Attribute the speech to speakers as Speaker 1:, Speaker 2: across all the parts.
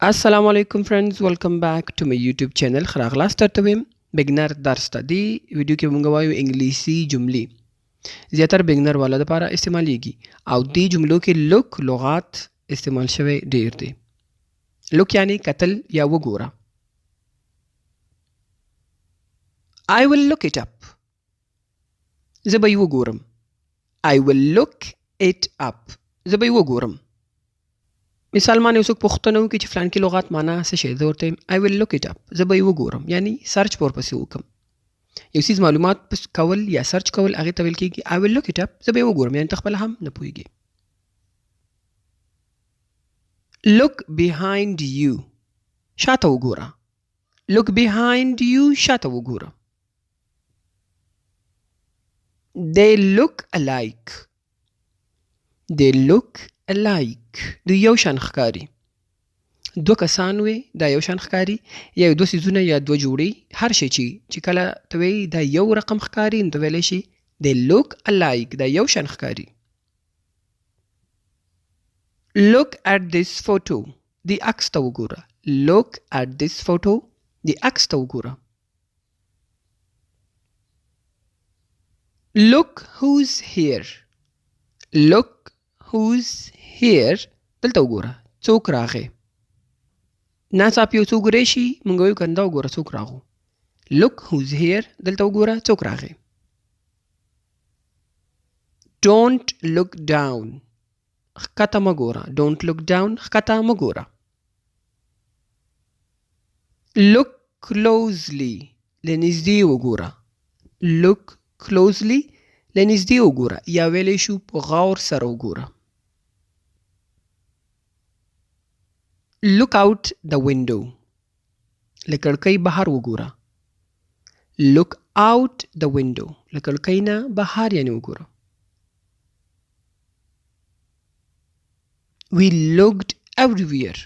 Speaker 1: Assalamu alaikum friends, welcome back to my YouTube channel. خراغ لا ستارت ویم بگنر درس ته دی ویډیو کې موږ وایو انګلیسي جملې زیاتره بگنر والا لپاره استعمالیږي او دې جملو کې لوک لغات استعمال شوی ډیر دی. لوک یعنی قتل یا وګوره. I will look it up. زه به یې وګورم. I will look it up. زه به یې وګورم. مثال باندې اوس پوښتنه وکړي چې فلان کې لغات معنا څه شی دی ورته I will look it up. زه به یې وګورم یعنی سرچ ورپسې وکم. یو څیز معلومات کول یا سرچ کول هغه ته ویل کېږي I will look it up. زه به یې وګورم یعنی ته خپل هم نه پوهېږې. Look behind you. شاته وګوره. Look behind you. شاته وګوره. They look alike. They look alike. دوی یو شان ښکاري. دوه کسان وي دا یو شان ښکاري یا دوه څیزونه یا دوه جوړې هر شی چې کله ته وایي دا یو رقم ښکاري نو ته ویلی شي they look alike. دا یو شان ښکاري. Look at this photo. دې عکس ته وګوره. Look at this photo. دې عکس ته وګوره. Look who's here. Look who's here. دلته وګوره څوک راغی. ناڅاپه یو څوک راشي موږ وایو کنده وګوره څوک راغو. Look who's here. دلته وګوره څوک راغی. Don't look down. ښکته مه ګوره. Don't look down. ښکته مه ګوره. Look closely. لنږدې وګوره. Look closely. لنږدې وګوره یا ویلی شو په غور سره وګوره. Look out the window. له کړکۍ بهر وګوره. Look out the window. له کړکۍ نه بهر یعنی وګوره. We looked everywhere.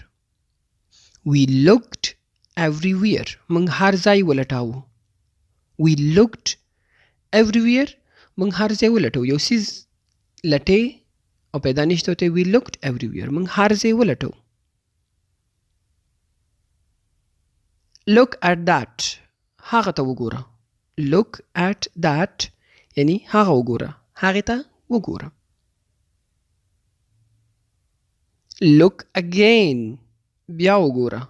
Speaker 1: We looked everywhere. موږ هر ځای ولټاوو. We looked everywhere. موږ هر ځای ولټو. یو څیز لټې او پیدا نشته ته we looked everywhere. موږ هر ځای ولټو. Look at that. هغه ته وګوره. Look at that یعنی هغه وګوره. هغه ته وګوره. Look again. بیا وګوره.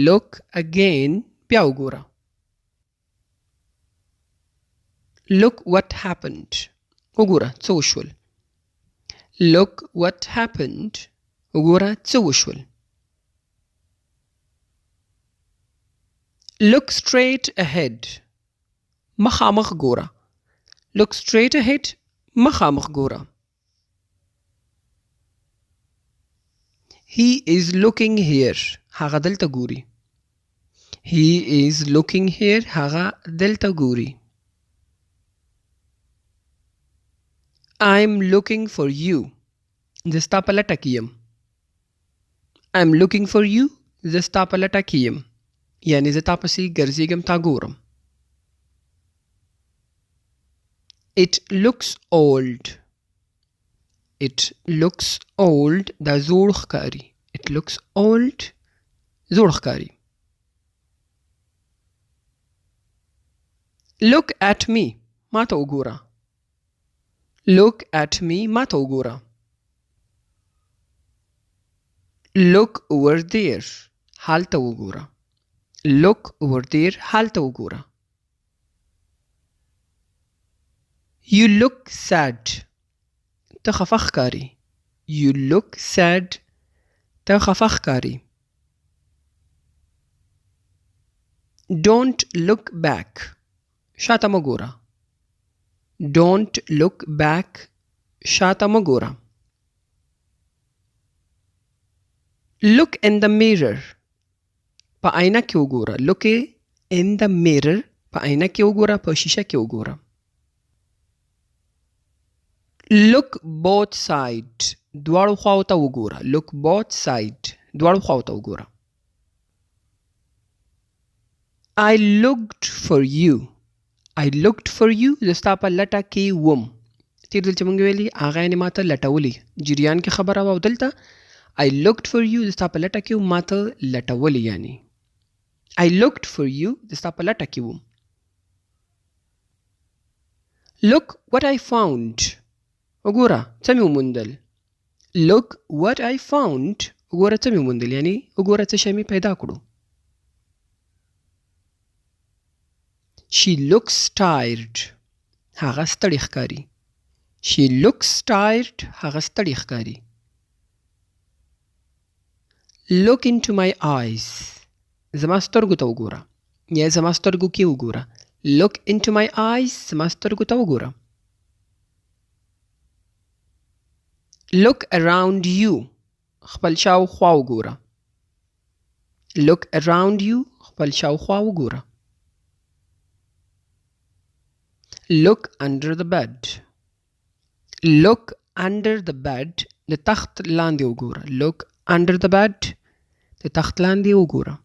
Speaker 1: Look again. بیا وګوره. Look what happened. وګوره څه وشول. Look what happened. وګوره څه وشول. Look straight ahead. مخامخ ګوره. Look straight ahead. مخامخ ګوره. He is looking here. هغه دلته ګوري. He is looking here. هغه دلته ګوري. I'm looking for you. زه ستا په لټه کې یم. I'm looking for you. زه ستا په لټه کې یم. یعنی زه تا پسې ګرځېږم تا ګورم. It looks old. It looks old. دا زوړ ښکاري. It looks old. زوړ ښکاري. Look at me. ما ته وګوره. Look at me. ما ته وګوره. Look over there. هلته وګوره. Look over there. هلته وګوره. You look sad. ته خفه ښکاري. You look sad. ته خفه ښکاري. Don't look back. شاته مه ګوره. Don't look back. شاته مه ګوره. Look in the mirror. په آینه کې وګوره. Look in the mirror. په آینه کې وګوره. په شیشه کې وګوره. Look both sides. دواړو خواو ته وګوره. Look both sides. دواړو خواو ته وګوره. I looked for you. I looked for you. زه ستا په لټه کې وم. تیر دل چې مونږ ویلي هغه یعنې ما ته لټولي. جریان کې خبره وه او دلته I looked for you د ستا په لټه کې وم ما ته لټولې یعنې I looked for you د ستا په لټه کې وم Look what I found وګوره څه مې وموندل Look what I found وګوره څه مې وموندل یعنې وګوره څه شی مې پیدا کړو She looks tired هغه ستړې ښکاري She looks tired هغه ستړې ښکاري Look into my eyes زما سترګو ته وګوره یا زما سترګو کې وګوره Look into my eyes زما سترګو ته وګوره Look around you خپل شاوخوا وګوره Look around you خپل شاوخوا وګوره Look under the bed Look under the bed د تخت لاندې وګوره Look under the bed د تخت لاندې وګوره